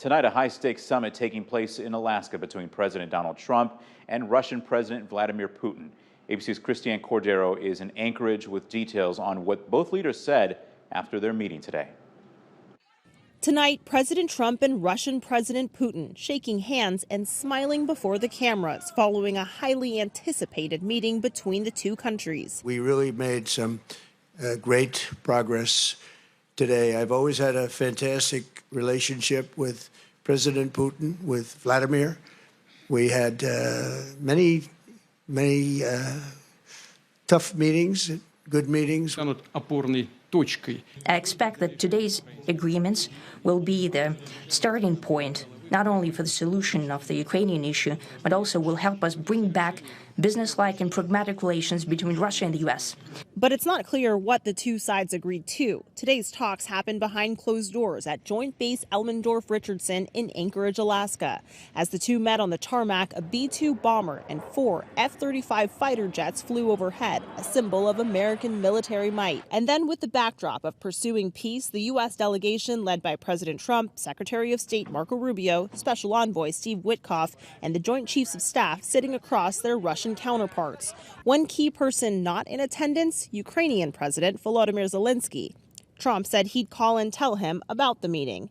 Tonight, a high-stakes summit taking place in Alaska between President Donald Trump and Russian President Vladimir Putin. ABC's Christiane Cordero is in Anchorage with details on what both leaders said after their meeting today. Tonight, President Trump and Russian President Putin shaking hands and smiling before the cameras following a highly anticipated meeting between the two countries. We really made some great progress today. I've always had a fantastic relationship with President Putin, with Vladimir. We had many tough meetings, good meetings. I expect that today's agreements will be the starting point, not only for the solution of the Ukrainian issue, but also will help us bring back business-like and pragmatic relations between Russia and the U.S. But it's not clear what the two sides agreed to. Today's talks happened behind closed doors at Joint Base Elmendorf-Richardson in Anchorage, Alaska. As the two met on the tarmac, a B-2 bomber and 4 F-35 fighter jets flew overhead, a symbol of American military might. And then with the backdrop of pursuing peace, the U.S. delegation led by President Trump, Secretary of State Marco Rubio, Special Envoy Steve Witkoff, and the Joint Chiefs of Staff sitting across their Russian counterparts. One key person not in attendance, Ukrainian President Volodymyr Zelensky. Trump said he'd call and tell him about the meeting.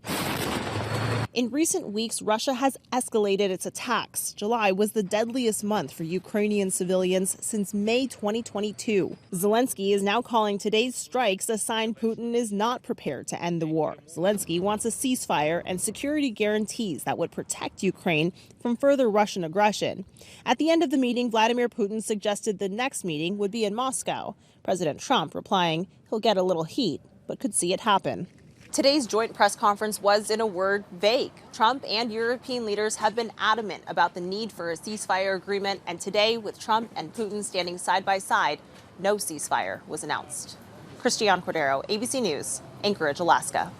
In recent weeks, Russia has escalated its attacks. July was the deadliest month for Ukrainian civilians since May 2022. Zelensky is now calling today's strikes a sign Putin is not prepared to end the war. Zelensky wants a ceasefire and security guarantees that would protect Ukraine from further Russian aggression. At the end of the meeting, Vladimir Putin suggested the next meeting would be in Moscow. President Trump replying he'll get a little heat, but could see it happen. Today's joint press conference was, in a word, vague. Trump and European leaders have been adamant about the need for a ceasefire agreement, and today, with Trump and Putin standing side by side, no ceasefire was announced. Christiane Cordero, ABC News, Anchorage, Alaska.